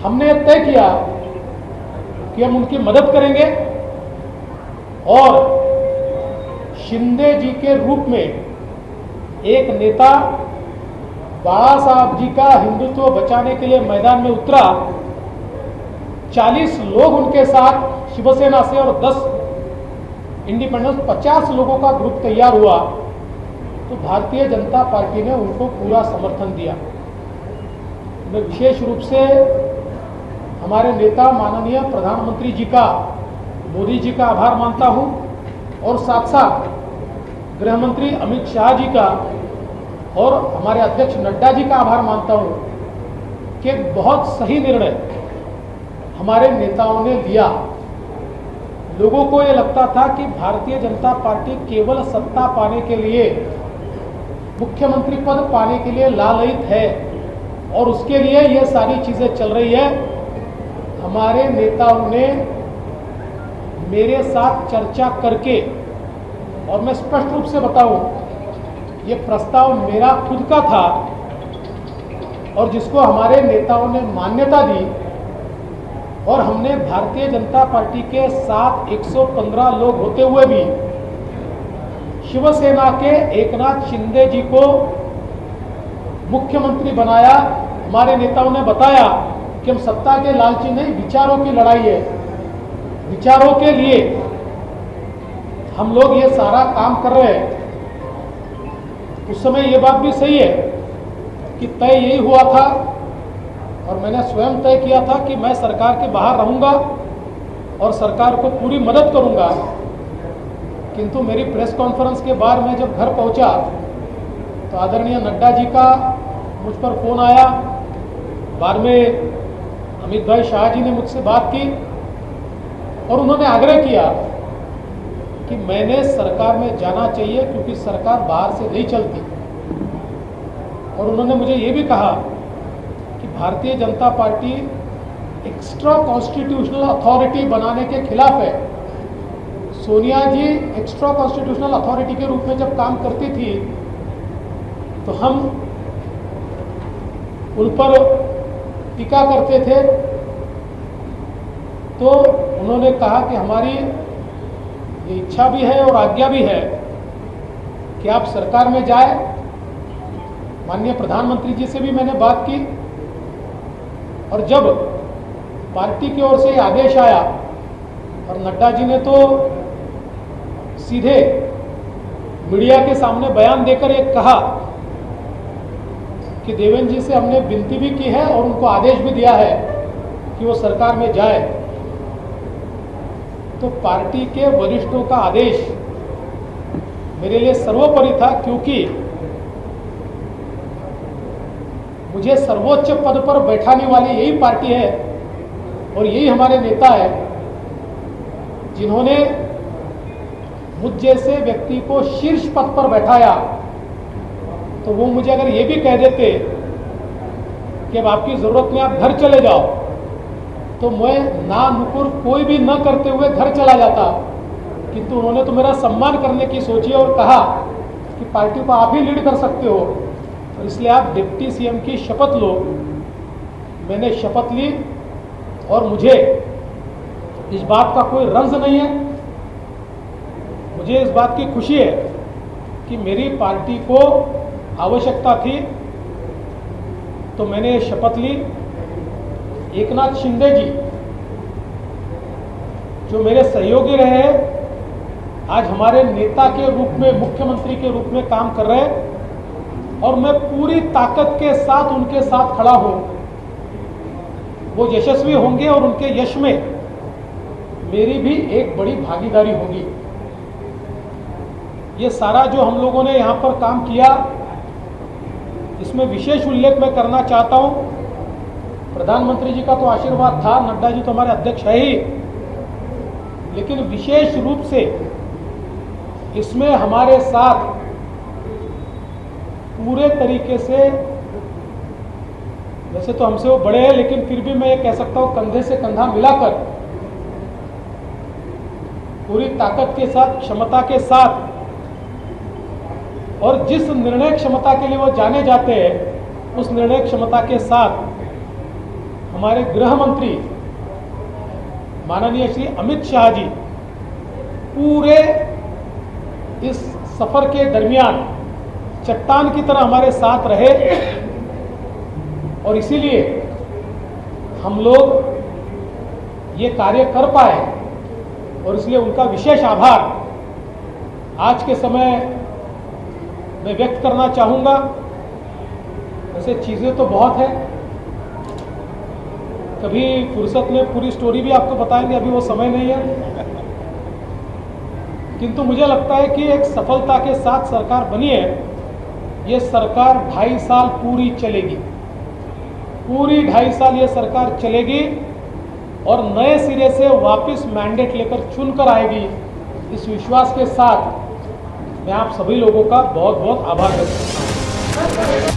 हमने तय किया कि हम उनकी मदद करेंगे और शिंदे जी के रूप में एक नेता बाला साहब जी का हिंदुत्व बचाने के लिए मैदान में उतरा, 40 लोग उनके साथ शिवसेना से और 10 इंडिपेंडेंस 50 लोगों का ग्रुप तैयार हुआ, तो भारतीय जनता पार्टी ने उनको पूरा समर्थन दिया। मैं विशेष रूप से हमारे नेता माननीय प्रधानमंत्री जी का, मोदी जी का आभार मानता हूं और साथ साथ गृह मंत्री अमित शाह जी का और हमारे अध्यक्ष नड्डा जी का आभार मानता हूं कि एक बहुत सही निर्णय हमारे नेताओं ने लिया। लोगों को ये लगता था कि भारतीय जनता पार्टी केवल सत्ता पाने के लिए, मुख्यमंत्री पद पाने के लिए लालयित है और उसके लिए ये सारी चीजें चल रही है। हमारे नेताओं ने मेरे साथ चर्चा करके, और मैं स्पष्ट रूप से बताऊं, ये प्रस्ताव मेरा खुद का था और जिसको हमारे नेताओं ने मान्यता दी और हमने भारतीय जनता पार्टी के साथ 115 लोग होते हुए भी शिवसेना के एकनाथ शिंदे जी को मुख्यमंत्री बनाया। हमारे नेताओं ने बताया कि हम सत्ता के लालची नहीं, विचारों की लड़ाई है, विचारों के लिए हम लोग ये सारा काम कर रहे हैं। उस समय ये बात भी सही है कि तय यही हुआ था और मैंने स्वयं तय किया था कि मैं सरकार के बाहर रहूंगा और सरकार को पूरी मदद करूंगा। किंतु मेरी प्रेस कॉन्फ्रेंस के बाद मैं जब घर पहुंचा तो आदरणीय नड्डा जी का मुझ पर फोन आया, बाद में अमित भाई शाह जी ने मुझसे बात की और उन्होंने आग्रह किया कि मैंने सरकार में जाना चाहिए क्योंकि सरकार बाहर से नहीं चलती। और उन्होंने मुझे ये भी कहा कि Bharatiya Janata party extra constitutional authority बनाने के खिलाफ है। सोनिया जी एक्स्ट्रा कॉन्स्टिट्यूशनल अथॉरिटी के रूप में जब काम करती थी तो हम उन पर टीका करते थे, तो उन्होंने कहा कि हमारी ये इच्छा भी है और आज्ञा भी है कि आप सरकार में जाए। माननीय प्रधानमंत्री जी से भी मैंने बात की और जब पार्टी की ओर से आदेश आया और नड्डा जी ने तो सीधे मीडिया के सामने बयान देकर एक कहा कि देवेंद्र जी से हमने विनती भी की है और उनको आदेश भी दिया है कि वो सरकार में जाए, तो पार्टी के वरिष्ठों का आदेश मेरे लिए सर्वोपरि था, क्योंकि मुझे सर्वोच्च पद पर बैठाने वाली यही पार्टी है और यही हमारे नेता है जिन्होंने मुझ जैसे व्यक्ति को शीर्ष पद पर बैठाया। तो वो मुझे अगर ये भी कह देते कि अब आपकी जरूरत में आप घर चले जाओ, तो मैं ना नुकुर कोई भी न करते हुए घर चला जाता। किंतु उन्होंने तो मेरा सम्मान करने की सोची और कहा कि पार्टी को आप ही लीड कर सकते हो और इसलिए आप डिप्टी सीएम की शपथ लो। मैंने शपथ ली और मुझे इस बात का कोई रंज नहीं है, मुझे इस बात की खुशी है कि मेरी पार्टी को आवश्यकता थी तो मैंने शपथ ली। एकनाथ शिंदे जी जो मेरे सहयोगी रहे, आज हमारे नेता के रूप में, मुख्यमंत्री के रूप में काम कर रहे हैं और मैं पूरी ताकत के साथ उनके साथ खड़ा हूं। वो यशस्वी होंगे और उनके यश में मेरी भी एक बड़ी भागीदारी होगी। ये सारा जो हम लोगों ने यहाँ पर काम किया, इसमें विशेष उल्लेख मैं करना चाहता हूँ। प्रधानमंत्री जी का तो आशीर्वाद था, नड्डा जी तो हमारे अध्यक्ष है ही, लेकिन विशेष रूप से इसमें हमारे साथ पूरे तरीके से, वैसे तो हमसे वो बड़े हैं लेकिन फिर भी मैं ये कह सकता हूँ कंधे से कंधा मिलाकर पूरी ताकत के साथ, क्षमता के साथ, और जिस निर्णय क्षमता के लिए वो जाने जाते हैं उस निर्णय क्षमता के साथ हमारे गृह मंत्री माननीय श्री अमित शाह जी पूरे इस सफर के दरमियान चट्टान की तरह हमारे साथ रहे और इसीलिए हम लोग ये कार्य कर पाए और इसलिए उनका विशेष आभार आज के समय में व्यक्त करना चाहूँगा। वैसे चीज़ें तो बहुत है, कभी फुर्सत में पूरी स्टोरी भी आपको बताएंगे, अभी वो समय नहीं है, किंतु मुझे लगता है कि एक सफलता के साथ सरकार बनी है। ये सरकार 2.5 साल पूरी चलेगी, पूरी 2.5 साल ये सरकार चलेगी और नए सिरे से वापस मैंडेट लेकर चुनकर आएगी। इस विश्वास के साथ मैं आप सभी लोगों का बहुत बहुत आभार व्यक्त करता हूँ।